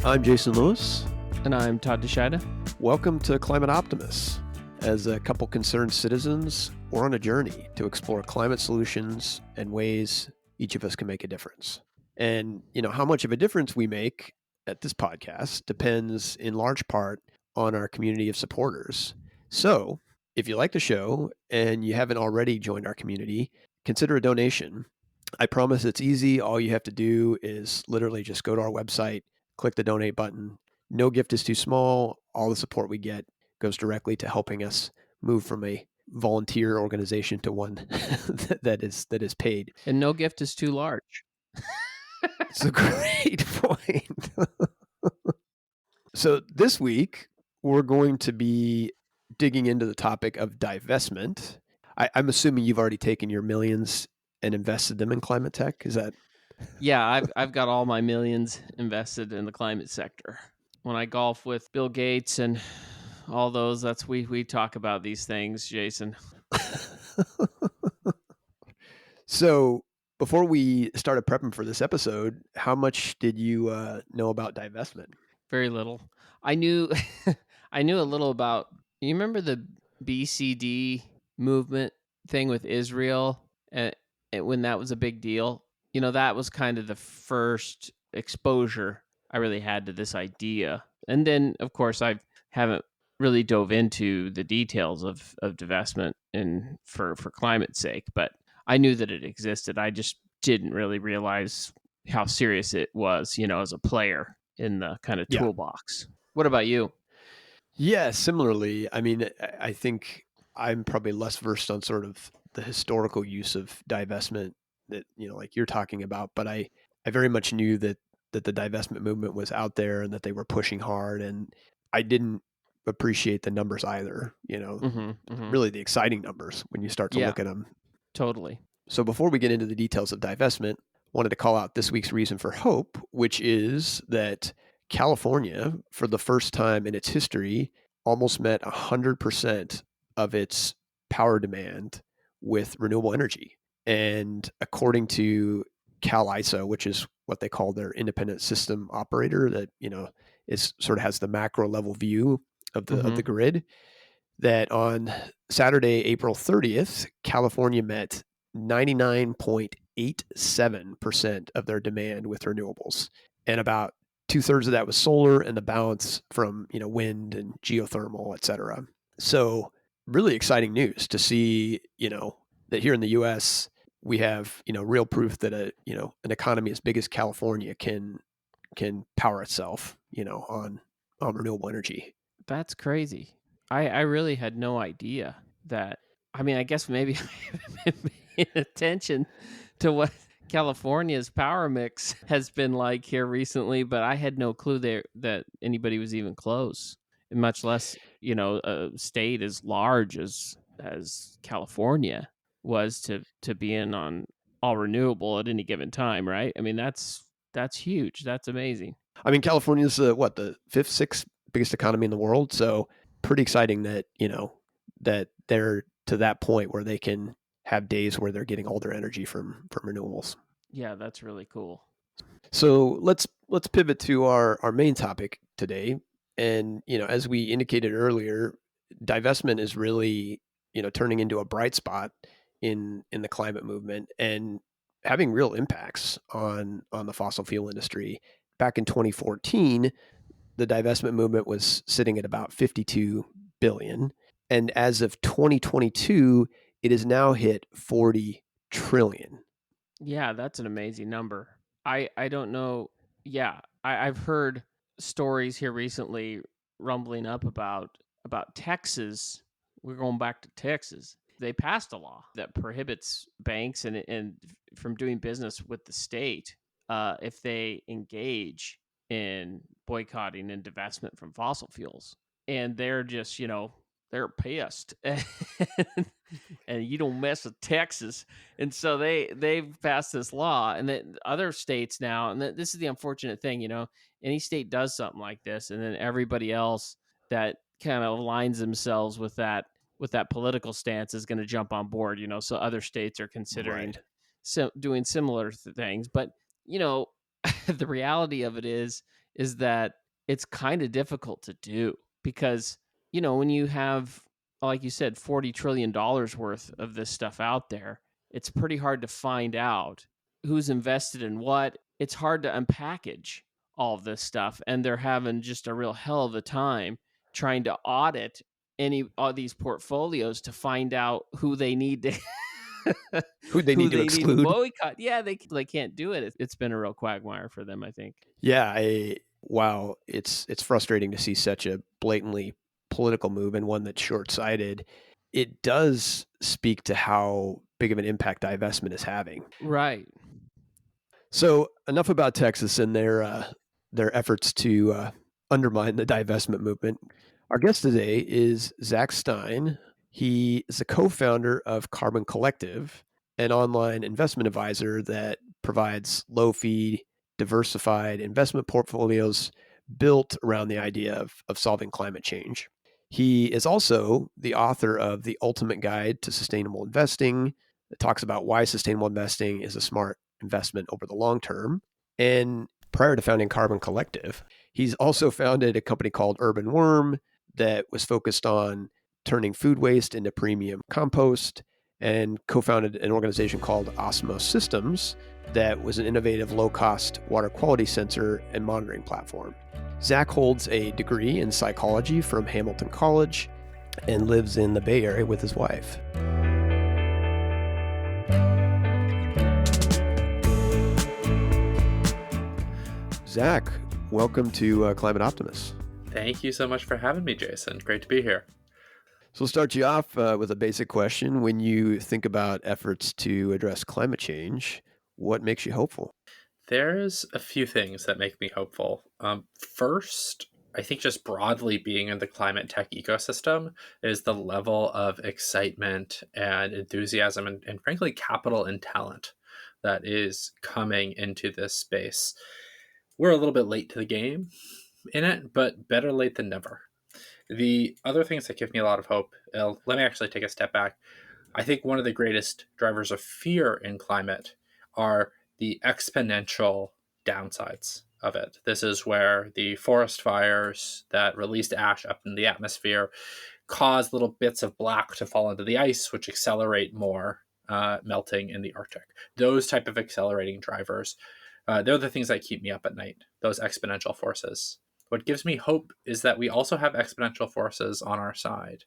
I'm Jason Lewis. And I'm Todd DeShida. Welcome to Climate Optimists. As a couple concerned citizens, we're on a journey to explore climate solutions and ways each of us can make a difference. And, how much of a difference we make at this podcast depends in large part on our community of supporters. So, if you like the show and you haven't already joined our community, consider a donation. I promise it's easy. All you have to do is literally just go to our website, click the donate button. No gift is too small. All the support we get goes directly to helping us move from a volunteer organization to one that is paid. And no gift is too large. It's a great point. So this week, we're going to be digging into the topic of divestment. I'm assuming you've already taken your millions and invested them in climate tech. Is that? Yeah, I've got all my millions invested in the climate sector. When I golf with Bill Gates and all those, we talk about these things, Jason. So before we started prepping for this episode, how much did you know about divestment? Very little. I knew I knew a little about. You remember the BCD movement thing with Israel, when that was a big deal? That was kind of the first exposure I really had to this idea. And then, of course, I haven't really dove into the details of divestment and for climate's sake, but I knew that it existed. I just didn't really realize how serious it was, as a player in the kind of toolbox. What about you? Yeah, similarly. I mean, I think I'm probably less versed on sort of the historical use of divestment that, like you're talking about, but I very much knew that the divestment movement was out there and that they were pushing hard, and I didn't appreciate the numbers either, really the exciting numbers when you start to look at them. Totally. So before we get into the details of divestment, wanted to call out this week's reason for hope, which is that California, for the first time in its history, almost met 100% of its power demand with renewable energy. And according to CalISO, which is what they call their independent system operator that, is sort of has the macro level view of the grid, that on Saturday, April 30th, California met 99.87% of their demand with renewables. And about 2/3 of that was solar and the balance from, wind and geothermal, et cetera. So really exciting news to see, that here in the US, we have, real proof that an economy as big as California can power itself, on renewable energy. That's crazy. I really had no idea that. I mean, I guess maybe I haven't been paying attention to what California's power mix has been like here recently, but I had no clue that anybody was even close, and much less, a state as large as California was to be in on all renewable at any given time, right? I mean, that's huge. That's amazing. I mean, California's the fifth, sixth biggest economy in the world. So pretty exciting that, that they're to that point where they can have days where they're getting all their energy from renewables. Yeah, that's really cool. So let's pivot to our main topic today. And, as we indicated earlier, divestment is really, turning into a bright spot in the climate movement and having real impacts on the fossil fuel industry. Back in 2014, the divestment movement was sitting at about 52 billion. And as of 2022, it has now hit 40 trillion. Yeah, that's an amazing number. I don't know. Yeah, I've heard stories here recently rumbling up about Texas. We're going back to Texas. They passed a law that prohibits banks and from doing business with the state if they engage in boycotting and divestment from fossil fuels. And they're just, they're pissed. And you don't mess with Texas. And so they've passed this law, and then other states now, and this is the unfortunate thing, any state does something like this, and then everybody else that kind of aligns themselves with that political stance is going to jump on board, so other states are considering doing similar things. But, the reality of it is is that it's kind of difficult to do because, when you have, like you said, $40 trillion worth of this stuff out there, it's pretty hard to find out who's invested in what. It's hard to unpackage all of this stuff. And they're having just a real hell of a time trying to audit all these portfolios to find out who they need to Who they who need to they need to exclude. boycott. Yeah, they can't do it. It's been a real quagmire for them, I think. Yeah, wow, it's frustrating to see such a blatantly political move and one that's short-sighted. It does speak to how big of an impact divestment is having. Right. So enough about Texas and their efforts to undermine the divestment movement. Our guest today is Zach Stein. He is a co-founder of Carbon Collective, an online investment advisor that provides low-fee, diversified investment portfolios built around the idea of solving climate change. He is also the author of The Ultimate Guide to Sustainable Investing. It talks about why sustainable investing is a smart investment over the long term. And prior to founding Carbon Collective, he's also founded a company called Urban Worm that was focused on turning food waste into premium compost, and co-founded an organization called Osmo Systems that was an innovative low-cost water quality sensor and monitoring platform. Zach holds a degree in psychology from Hamilton College and lives in the Bay Area with his wife. Zach, welcome to Climate Optimists. Thank you so much for having me, Jason. Great to be here. So we'll start you off with a basic question. When you think about efforts to address climate change, what makes you hopeful? There's a few things that make me hopeful. First, I think just broadly being in the climate tech ecosystem is the level of excitement and enthusiasm and frankly, capital and talent that is coming into this space. We're a little bit late to the game in it, but better late than never. The other things that give me a lot of hope, let me actually take a step back. I think one of the greatest drivers of fear in climate are the exponential downsides of it. This is where the forest fires that released ash up in the atmosphere cause little bits of black to fall into the ice, which accelerate more melting in the Arctic. Those type of accelerating drivers, they're the things that keep me up at night, those exponential forces. What gives me hope is that we also have exponential forces on our side.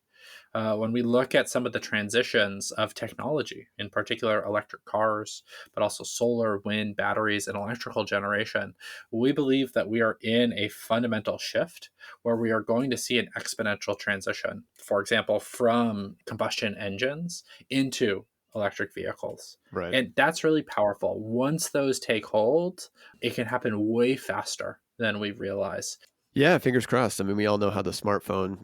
When we look at some of the transitions of technology, in particular electric cars, but also solar, wind, batteries, and electrical generation, we believe that we are in a fundamental shift where we are going to see an exponential transition, for example, from combustion engines into electric vehicles. Right. And that's really powerful. Once those take hold, it can happen way faster than we realize. Yeah, fingers crossed. I mean, we all know how the smartphone,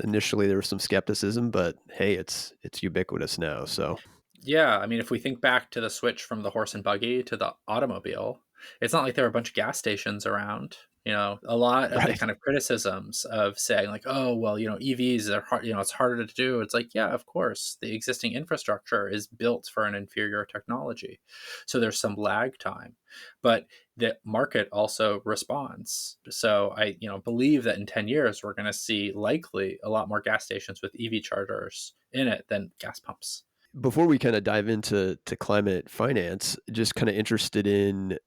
initially there was some skepticism, but hey, it's ubiquitous now. So Yeah, I mean, if we think back to the switch from the horse and buggy to the automobile, it's not like there were a bunch of gas stations around. A lot of the right. kind of criticisms of saying like, oh, well, EVs are hard, it's harder to do. It's like, yeah, of course, the existing infrastructure is built for an inferior technology. So there's some lag time, but the market also responds. So I, believe that in 10 years, we're going to see likely a lot more gas stations with EV chargers in it than gas pumps. Before we kind of dive into climate finance, just kind of interested in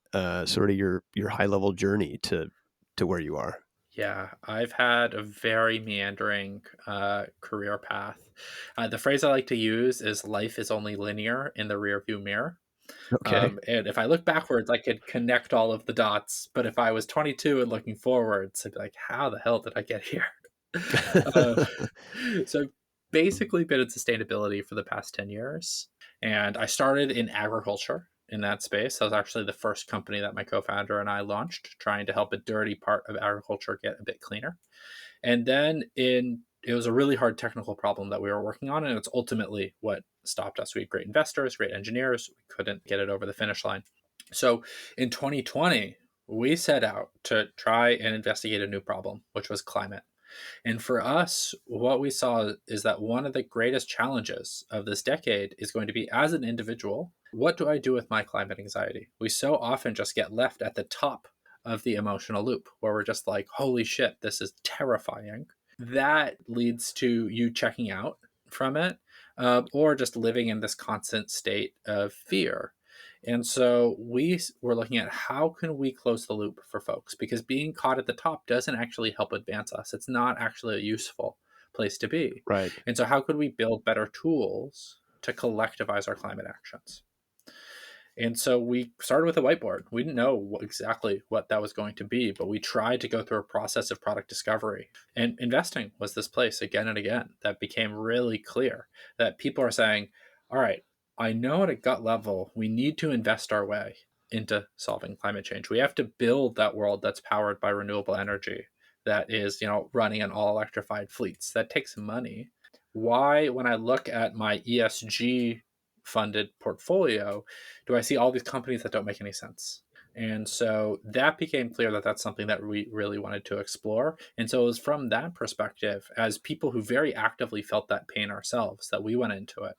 sort of your high level journey to where you are. Yeah, I've had a very meandering career path. The phrase I like to use is life is only linear in the rearview mirror. Okay. And if I look backwards, I could connect all of the dots. But if I was 22 and looking forwards, I'd be like, how the hell did I get here? uh, so I've basically been in sustainability for the past 10 years. And I started in agriculture in that space. That was actually the first company that my co-founder and I launched, trying to help a dirty part of agriculture get a bit cleaner. And then it was a really hard technical problem that we were working on, and it's ultimately what stopped us. We had great investors, great engineers. We couldn't get it over the finish line. So in 2020, we set out to try and investigate a new problem, which was climate. And for us, what we saw is that one of the greatest challenges of this decade is going to be, as an individual, what do I do with my climate anxiety? We so often just get left at the top of the emotional loop where we're just like, holy shit, this is terrifying. That leads to you checking out from it, or just living in this constant state of fear. And so we were looking at how can we close the loop for folks, because being caught at the top doesn't actually help advance us. It's not actually a useful place to be. Right. And so how could we build better tools to collectivize our climate actions? And so we started with a whiteboard. We didn't know exactly what that was going to be, but we tried to go through a process of product discovery. And investing was this place again and again that became really clear that people are saying, all right, I know at a gut level, we need to invest our way into solving climate change. We have to build that world that's powered by renewable energy, that is, running on all electrified fleets. That takes money. Why, when I look at my ESG funded portfolio, do I see all these companies that don't make any sense? And so that became clear that that's something that we really wanted to explore. And so it was from that perspective, as people who very actively felt that pain ourselves, that we went into it.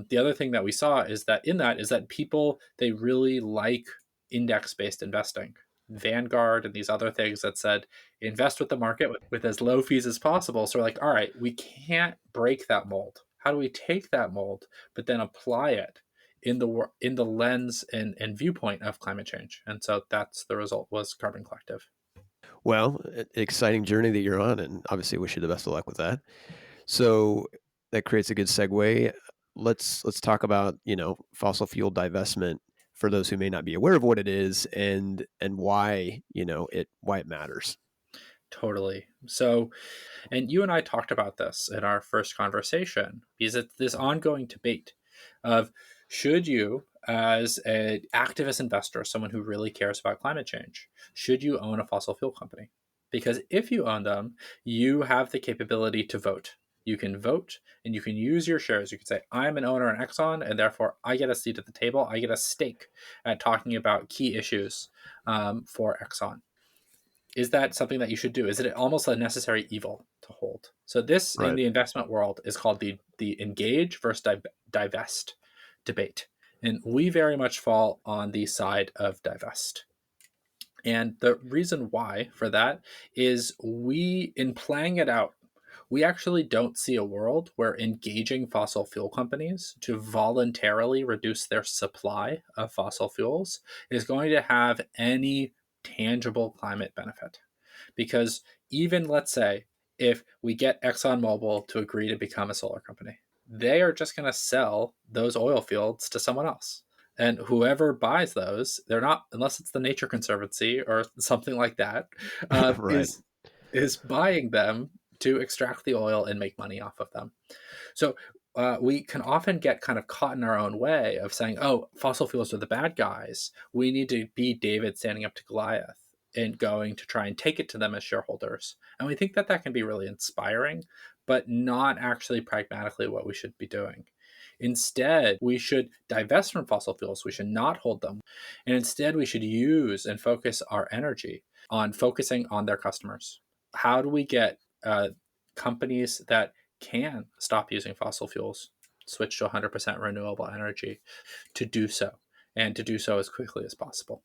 The other thing that we saw is that people, they really like index-based investing. Vanguard and these other things that said invest with the market with as low fees as possible. So we're like, all right, we can't break that mold. How do we take that mold but then apply it in the lens and viewpoint of climate change? And so that's the result, was Carbon Collective. Well, exciting journey that you're on, and obviously wish you the best of luck with that. So that creates a good segue. Let's talk about, fossil fuel divestment for those who may not be aware of what it is and why, why it matters. Totally. So, and you and I talked about this in our first conversation, because it's this ongoing debate of, should you, as an activist investor, someone who really cares about climate change, should you own a fossil fuel company? Because if you own them, you have the capability to vote. You can vote and you can use your shares. You can say, I'm an owner in Exxon, and therefore I get a seat at the table. I get a stake at talking about key issues for Exxon. Is that something that you should do? Is it almost a necessary evil to hold? So this, in Right. the investment world, is called the engage versus divest debate. And we very much fall on the side of divest. And the reason why for that is, in playing it out, we actually don't see a world where engaging fossil fuel companies to voluntarily reduce their supply of fossil fuels is going to have any tangible climate benefit. Because even, let's say, if we get ExxonMobil to agree to become a solar company, they are just going to sell those oil fields to someone else. And whoever buys those, they're not, unless it's the Nature Conservancy or something like that, Right. is buying them to extract the oil and make money off of them. So we can often get kind of caught in our own way of saying, oh, fossil fuels are the bad guys. We need to be David standing up to Goliath and going to try and take it to them as shareholders. And we think that that can be really inspiring, but not actually pragmatically what we should be doing. Instead, we should divest from fossil fuels. We should not hold them. And instead, we should use and focus our energy on focusing on their customers. How do we get companies that can stop using fossil fuels, switch to 100% renewable energy, to do so, and to do so as quickly as possible?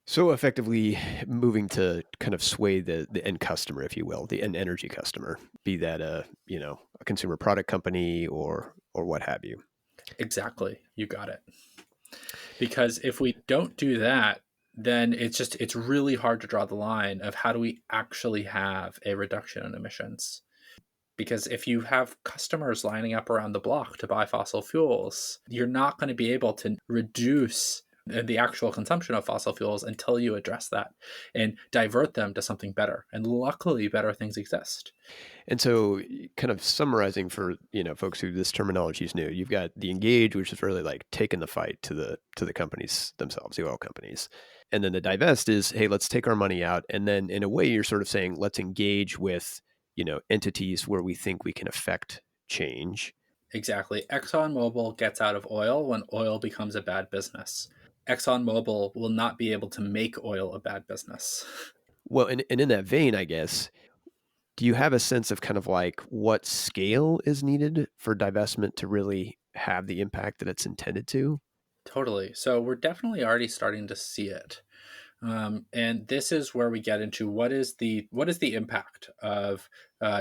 So effectively moving to kind of sway the end customer, if you will, the end energy customer, be that a consumer product company or what have you. Exactly. You got it. Because if we don't do that, then it's really hard to draw the line of how do we actually have a reduction in emissions. Because if you have customers lining up around the block to buy fossil fuels, you're not going to be able to reduce the actual consumption of fossil fuels until you address that and divert them to something better. And luckily, better things exist. And so, kind of summarizing for folks who this terminology is new, you've got the engage, which is really like taking the fight to the companies themselves, the oil companies, and then the divest is, hey, let's take our money out, and then in a way, you're sort of saying, let's engage with entities where we think we can affect change. Exactly. ExxonMobil gets out of oil when oil becomes a bad business. ExxonMobil will not be able to make oil a bad business. Well, and in that vein, I guess, do you have a sense of kind of like what scale is needed for divestment to really have the impact that it's intended to? Totally. So we're definitely already starting to see it. And this is where we get into what is the impact of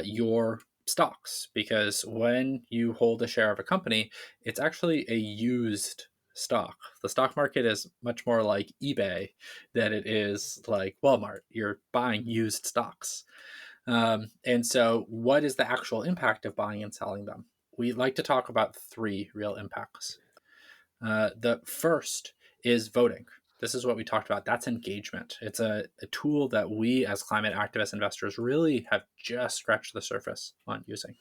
your stocks, because when you hold a share of a company, it's actually a used stock. The stock market is much more like eBay than it is like Walmart. You're buying used stocks. And so, what is the actual impact of buying and selling them? We like to talk about three real impacts. The first is voting. This is what we talked about. That's engagement. It's a tool that we as climate activist investors really have just scratched the surface on using.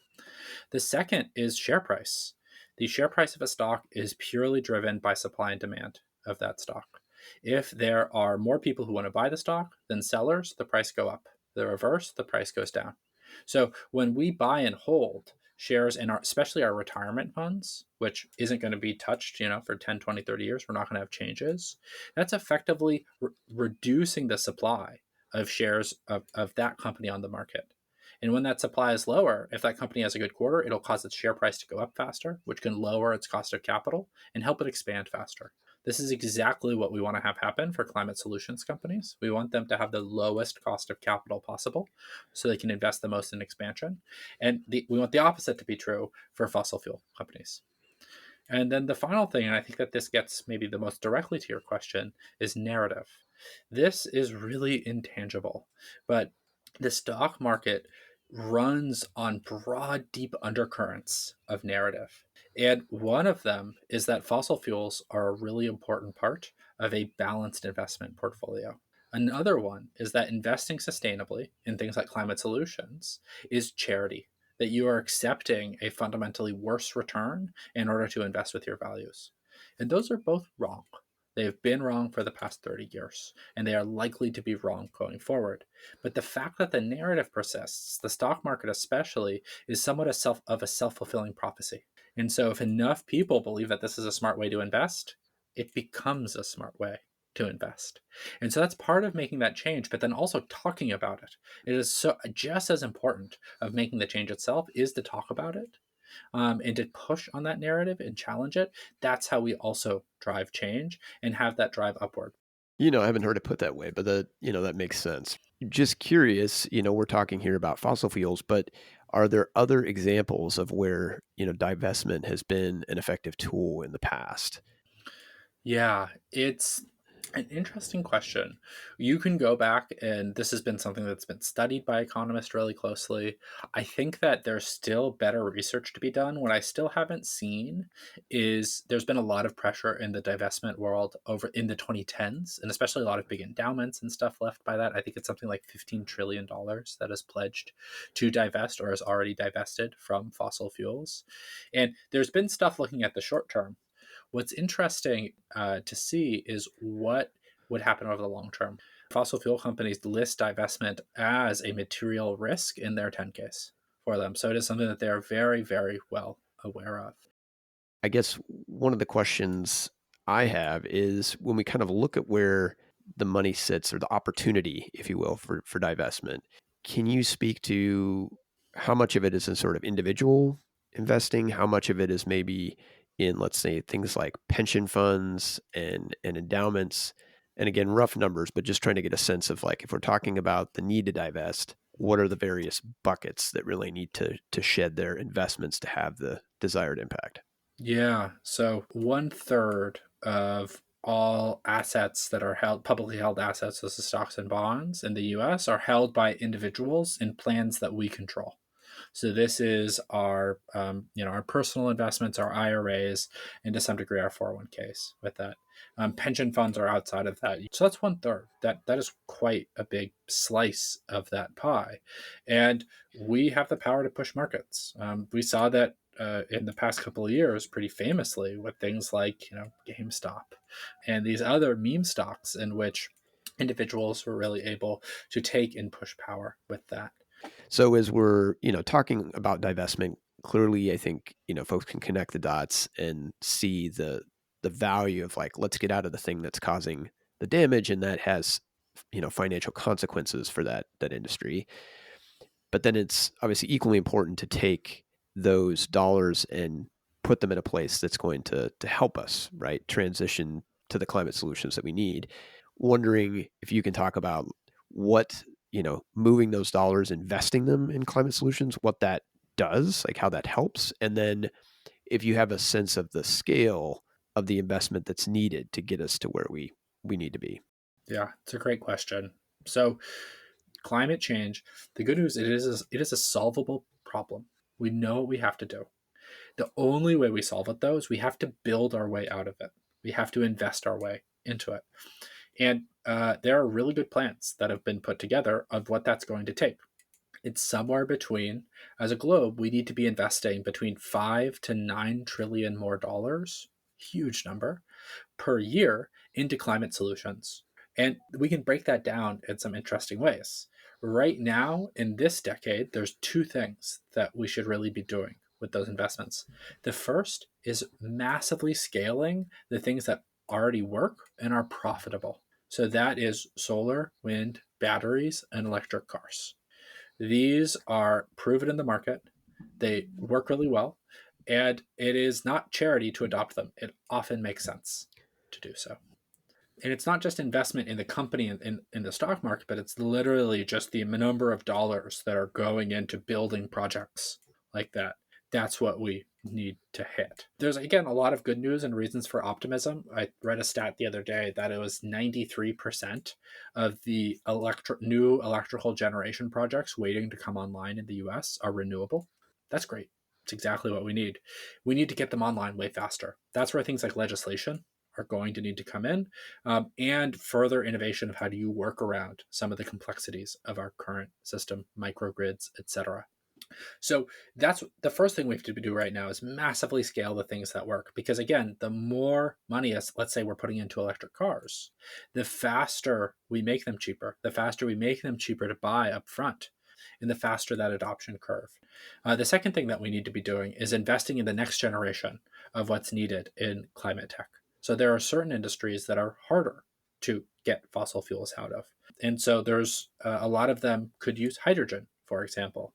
The second is share price. The share price of a stock is purely driven by supply and demand of that stock. If there are more people who want to buy the stock than sellers, the price go up. The reverse, the price goes down. So when we buy and hold shares in our, especially our retirement funds, which isn't going to be touched, for 10, 20, 30 years, we're not going to have changes. That's effectively reducing the supply of shares of that company on the market. And when that supply is lower, if that company has a good quarter, it'll cause its share price to go up faster, which can lower its cost of capital and help it expand faster. This is exactly what we want to have happen for climate solutions companies. We want them to have the lowest cost of capital possible so they can invest the most in expansion. And we want the opposite to be true for fossil fuel companies. And then the final thing, and I think that this gets maybe the most directly to your question, is narrative. This is really intangible, but the stock market runs on broad, deep undercurrents of narrative. And one of them is that fossil fuels are a really important part of a balanced investment portfolio. Another one is that investing sustainably in things like climate solutions is charity, that you are accepting a fundamentally worse return in order to invest with your values. And those are both wrong. They have been wrong for the past 30 years, and they are likely to be wrong going forward. But the fact that the narrative persists, the stock market especially, is somewhat of a self-fulfilling prophecy. And so if enough people believe that this is a smart way to invest, it becomes a smart way to invest. And so that's part of making that change, but then also talking about it. It is so just as important of making the change itself is to talk about it, and to push on that narrative and challenge it. That's how we also drive change and have that drive upward. I haven't heard it put that way, but that makes sense. Just curious, we're talking here about fossil fuels, but are there other examples of where, divestment has been an effective tool in the past? Yeah, it's an interesting question. You can go back, and this has been something that's been studied by economists really closely. I think that there's still better research to be done. What I still haven't seen is there's been a lot of pressure in the divestment world over in the 2010s, and especially a lot of big endowments and stuff left by that. I think it's something like $15 trillion that is pledged to divest or has already divested from fossil fuels. And there's been stuff looking at the short term. What's interesting to see is what would happen over the long term. Fossil fuel companies list divestment as a material risk in their 10Ks for them. So it is something that they're very, very well aware of. I guess one of the questions I have is when we kind of look at where the money sits, or the opportunity, if you will, for divestment, can you speak to how much of it is in sort of individual investing? How much of it is maybe in, let's say, things like pension funds and endowments? And again, rough numbers, but just trying to get a sense of, like, if we're talking about the need to divest, what are the various buckets that really need to shed their investments to have the desired impact? Yeah. So 1/3 of all assets that are publicly held assets, as the stocks and bonds in the US, are held by individuals in plans that we control. So this is our, our personal investments, our IRAs, and to some degree our 401ks. With that, pension funds are outside of that. So that's 1/3. That is quite a big slice of that pie, and we have the power to push markets. We saw that in the past couple of years, pretty famously, with things like GameStop and these other meme stocks, in which individuals were really able to take and push power with that. So as we're, talking about divestment, clearly I think, folks can connect the dots and see the value of, like, let's get out of the thing that's causing the damage, and that has, financial consequences for that industry. But then it's obviously equally important to take those dollars and put them in a place that's going to help us, right, transition to the climate solutions that we need. wondering if you can talk about what, moving those dollars, investing them in climate solutions, what that does, like how that helps. And then if you have a sense of the scale of the investment that's needed to get us to where we need to be. Yeah, it's a great question. So, climate change, the good news it is a solvable problem. We know what we have to do. The only way we solve it, though, is we have to build our way out of it. We have to invest our way into it. And there are really good plans that have been put together of what that's going to take. It's somewhere between, as a globe, we need to be investing between 5 to 9 trillion more dollars, huge number, per year into climate solutions. And we can break that down in some interesting ways. Right now, in this decade, there's two things that we should really be doing with those investments. The first is massively scaling the things that already work and are profitable. So that is solar, wind, batteries, and electric cars. These are proven in the market. They work really well. And it is not charity to adopt them. It often makes sense to do so. And it's not just investment in the company in the stock market, but it's literally just the number of dollars that are going into building projects like that. That's what we need to hit. There's, again, a lot of good news and reasons for optimism. I read a stat the other day that it was 93% of the new electrical generation projects waiting to come online in the US are renewable. That's great. It's exactly what we need. We need to get them online way faster. That's where things like legislation are going to need to come in, and further innovation of how do you work around some of the complexities of our current system, microgrids, etc. So that's the first thing we have to do right now is massively scale the things that work. Because again, the more money, as let's say we're putting into electric cars, the faster we make them cheaper, to buy up front, and the faster that adoption curve. The second thing that we need to be doing is investing in the next generation of what's needed in climate tech. So there are certain industries that are harder to get fossil fuels out of. And so there's a lot of them could use hydrogen, for example.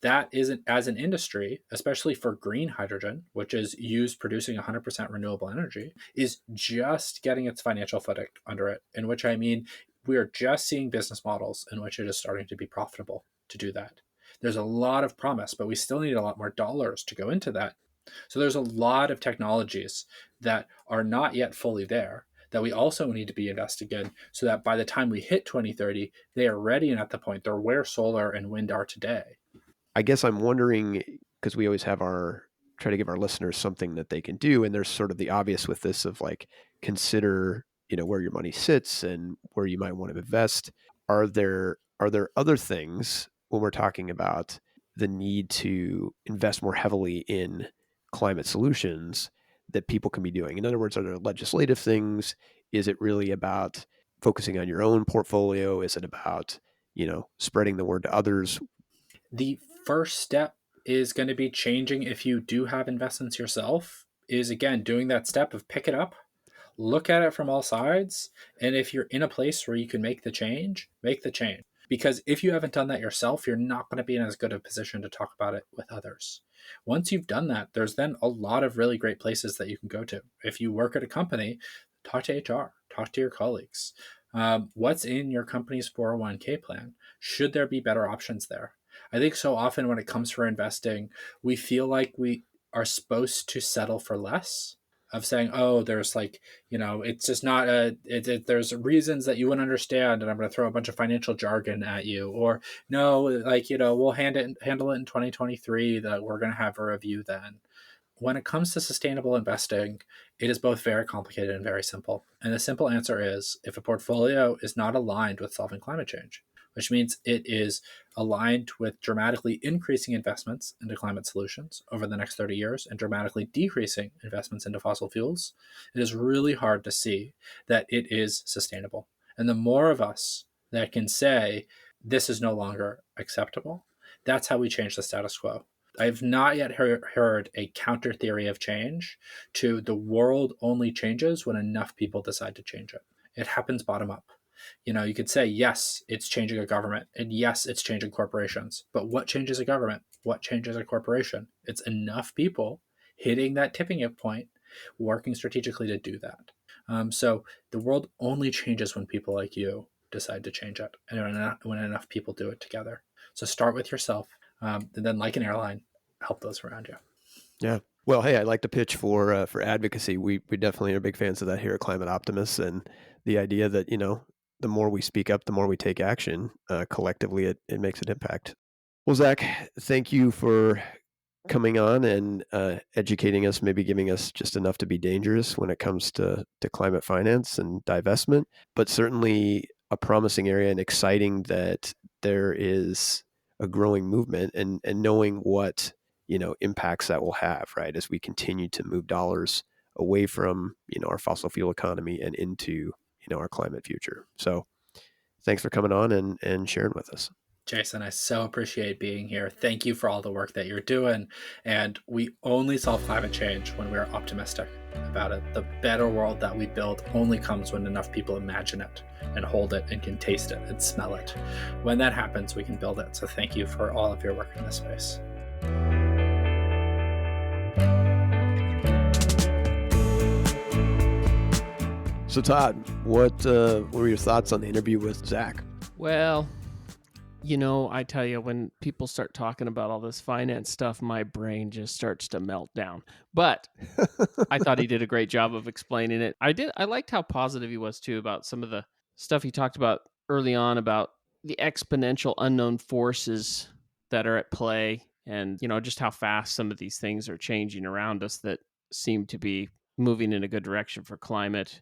That isn't, as an industry, especially for green hydrogen, which is used producing 100% renewable energy, is just getting its financial footing under it. In which I mean, we are just seeing business models in which it is starting to be profitable to do that. There's a lot of promise, but we still need a lot more dollars to go into that. So there's a lot of technologies that are not yet fully there that we also need to be investing in so that by the time we hit 2030, they are ready and at the point they're where solar and wind are today. I guess I'm wondering, because we always have try to give our listeners something that they can do. And there's sort of the obvious with this of like, consider, where your money sits and where you might want to invest. Are there other things when we're talking about the need to invest more heavily in climate solutions that people can be doing? In other words, are there legislative things? Is it really about focusing on your own portfolio? Is it about, spreading the word to others? The first step is going to be changing, if you do have investments yourself, is again doing that step of pick it up, look at it from all sides, and if you're in a place where you can make the change, make the change. Because if you haven't done that yourself, you're not going to be in as good a position to talk about it with others. Once you've done that, there's then a lot of really great places that you can go to. If you work at a company, talk to HR, talk to your colleagues. What's in your company's 401k plan? Should there be better options there? I think so often when it comes for investing, we feel like we are supposed to settle for less, of saying, oh, there's like, it's just not there's reasons that you wouldn't understand, and I'm going to throw a bunch of financial jargon at you. Or no, like, we'll handle it in 2023, that we're going to have a review then. When it comes to sustainable investing, it is both very complicated and very simple. And the simple answer is, if a portfolio is not aligned with solving climate change, which means it is aligned with dramatically increasing investments into climate solutions over the next 30 years and dramatically decreasing investments into fossil fuels, it is really hard to see that it is sustainable. And the more of us that can say, this is no longer acceptable, that's how we change the status quo. I've not yet heard a counter theory of change to the world only changes when enough people decide to change it. It happens bottom up. You could say, yes, it's changing a government, and yes, it's changing corporations. But what changes a government? What changes a corporation? It's enough people hitting that tipping point, working strategically to do that. So the world only changes when people like you decide to change it, and when enough people do it together. So start with yourself, and then, like an airline, help those around you. Yeah. Well, hey, I'd like to pitch for advocacy. We definitely are big fans of that here at Climate Optimists, and the idea that the more we speak up, the more we take action collectively, it makes an impact. Well, Zach, thank you for coming on and educating us, maybe giving us just enough to be dangerous when it comes to climate finance and divestment, but certainly a promising area and exciting that there is a growing movement and knowing what impacts that will have, right, as we continue to move dollars away from our fossil fuel economy and into our climate future. So thanks for coming on and sharing with us. Jason, I so appreciate being here. Thank you for all the work that you're doing. And we only solve climate change when we're optimistic about it. The better world that we build only comes when enough people imagine it and hold it and can taste it and smell it. When that happens, we can build it. So thank you for all of your work in this space. So Todd, what were your thoughts on the interview with Zach? Well, I tell you, when people start talking about all this finance stuff, my brain just starts to melt down. But I thought he did a great job of explaining it. I liked how positive he was too about some of the stuff he talked about early on about the exponential unknown forces that are at play, and just how fast some of these things are changing around us that seem to be moving in a good direction for climate.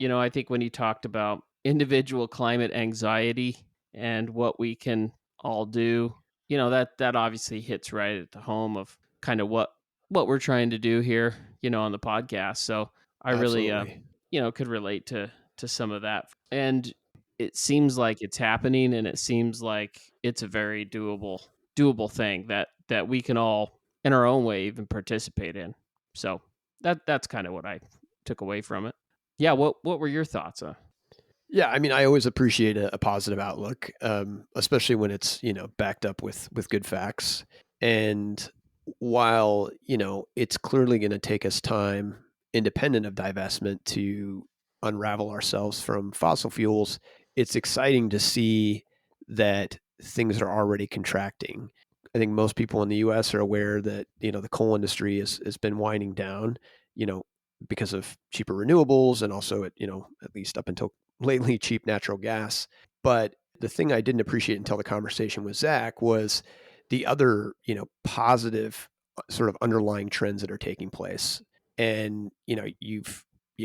I think when he talked about individual climate anxiety and what we can all do, that obviously hits right at the home of kind of what we're trying to do here, on the podcast. So I really, could relate to some of that. And it seems like it's happening, and it seems like it's a very doable thing that we can all, in our own way, even participate in. So that's kind of what I took away from it. Yeah, what were your thoughts? Yeah, I mean, I always appreciate a positive outlook, especially when it's backed up with good facts. And while it's clearly going to take us time, independent of divestment, to unravel ourselves from fossil fuels, it's exciting to see that things are already contracting. I think most people in the U.S. are aware that the coal industry has been winding down, because of cheaper renewables and also at least up until lately, cheap natural gas. But the thing I didn't appreciate until the conversation with Zach was the other, positive sort of underlying trends that are taking place. And, you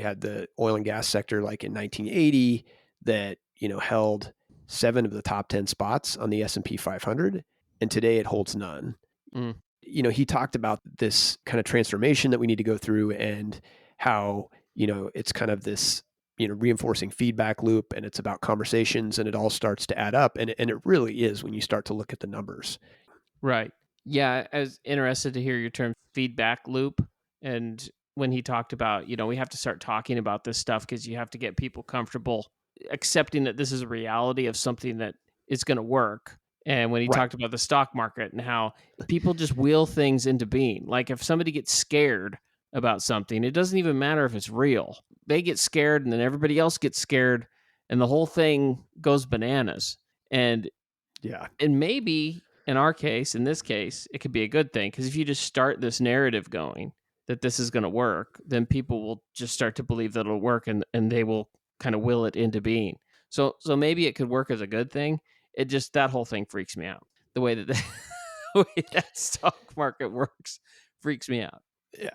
had the oil and gas sector like in 1980 that, held 7 of the top 10 spots on the S&P 500. And today it holds none. Mm. He talked about this kind of transformation that we need to go through and how, it's kind of this, reinforcing feedback loop, and it's about conversations, and it all starts to add up. And it really is when you start to look at the numbers. Right. Yeah, I was interested to hear your term feedback loop. And when he talked about, we have to start talking about this stuff because you have to get people comfortable accepting that this is a reality of something that is going to work. And when he Right. talked about the stock market and how people just will things into being, like if somebody gets scared about something, it doesn't even matter if it's real. They get scared and then everybody else gets scared and the whole thing goes bananas. And Yeah. And maybe in this case, it could be a good thing, because if you just start this narrative going that this is going to work, then people will just start to believe that it'll work, and they will kind of will it into being. So maybe it could work as a good thing. It just, that whole thing freaks me out. The way that the way that stock market works freaks me out.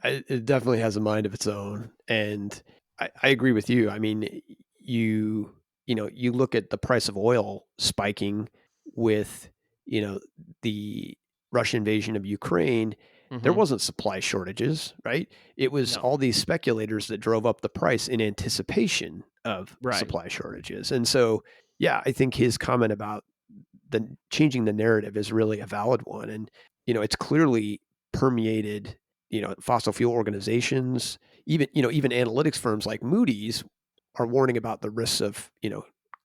It definitely has a mind of its own. And I agree with you. I mean, you look at the price of oil spiking with, the Russian invasion of Ukraine. There wasn't supply shortages, right? It was No. all these speculators that drove up the price in anticipation of Right. supply shortages. And so, yeah, I think his comment about the changing the narrative is really a valid one. And, it's clearly permeated, fossil fuel organizations, even analytics firms like Moody's are warning about the risks of,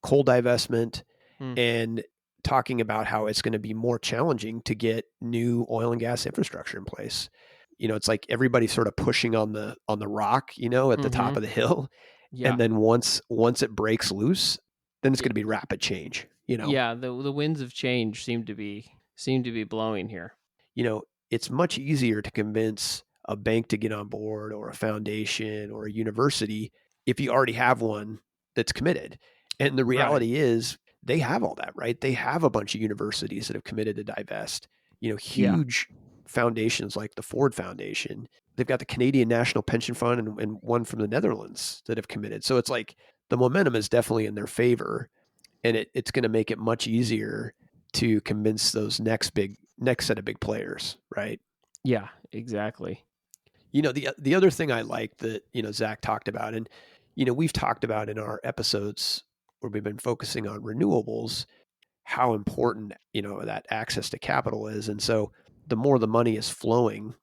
coal divestment and talking about how it's going to be more challenging to get new oil and gas infrastructure in place. It's like everybody's sort of pushing on the rock, at the top of the hill. Yeah. And then once it breaks loose, then it's going to be rapid change, you know. Yeah, the winds of change seem to be blowing here. You know, it's much easier to convince a bank to get on board, or a foundation, or a university, if you already have one that's committed. And the reality is they have all that, right? They have a bunch of universities that have committed to divest, you know, Yeah. huge foundations like the Ford Foundation. They've got the Canadian National Pension Fund and one from the Netherlands that have committed. So it's like the momentum is definitely in their favor, and it's going to make it much easier to convince those next set of big players, right? Yeah, exactly. You know, the other thing I like that, you know, Zach talked about, and, you know, we've talked about in our episodes where we've been focusing on renewables, how important, you know, that access to capital is. And so the more the money is flowing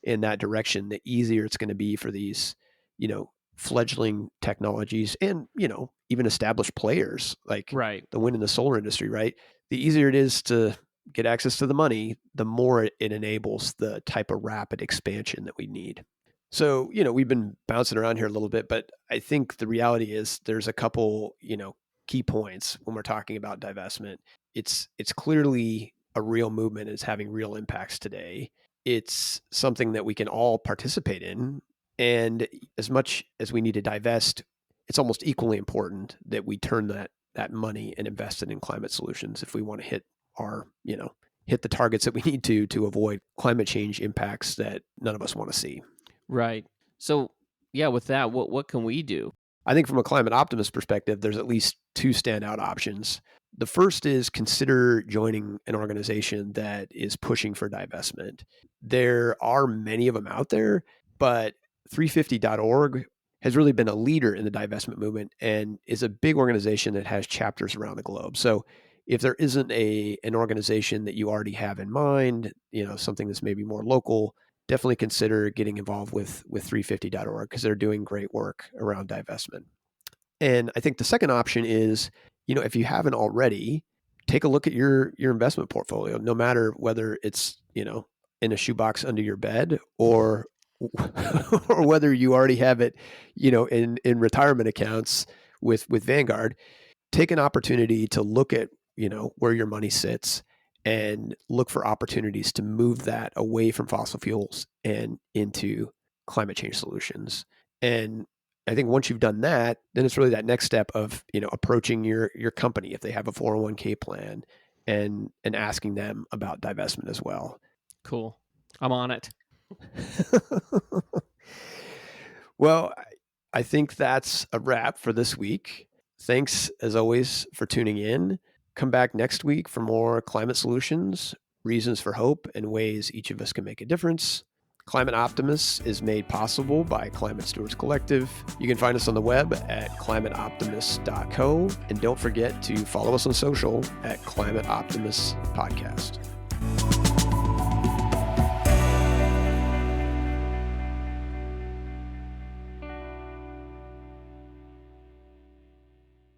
in that direction, the easier it's going to be for these, you know, fledgling technologies and, you know, even established players like Right. the wind and the solar industry, right? The easier it is to get access to the money, the more it enables the type of rapid expansion that we need. So, you know, we've been bouncing around here a little bit, but I think the reality is there's a couple, you know, key points when we're talking about divestment. It's clearly a real movement and it's having real impacts today. It's something that we can all participate in. And as much as we need to divest, it's almost equally important that we turn that money and invest it in climate solutions if we want to hit our, you know, hit the targets that we need to avoid climate change impacts that none of us want to see. Right. So, yeah, with that, what can we do? I think from a climate optimist perspective, there's at least two standout options. The first is consider joining an organization that is pushing for divestment. There are many of them out there, but 350.org has really been a leader in the divestment movement and is a big organization that has chapters around the globe. So if there isn't an organization that you already have in mind, you know, something that's maybe more local, definitely consider getting involved with 350.org because they're doing great work around divestment. And I think the second option is, you know, if you haven't already, take a look at your investment portfolio, no matter whether it's, you know, in a shoebox under your bed or or whether you already have it, you know, in retirement accounts with Vanguard. Take an opportunity to look at, you know, where your money sits and look for opportunities to move that away from fossil fuels and into climate change solutions. And I think once you've done that, then it's really that next step of, you know, approaching your company if they have a 401k plan and asking them about divestment as well. Cool. I'm on it. Well, I think that's a wrap for this week. Thanks, as always, for tuning in. Come back next week for more climate solutions, reasons for hope, and ways each of us can make a difference. Climate Optimists is made possible by Climate Stewards Collective. You can find us on the web at climateoptimist.co. And don't forget to follow us on social at Climate Optimists Podcast.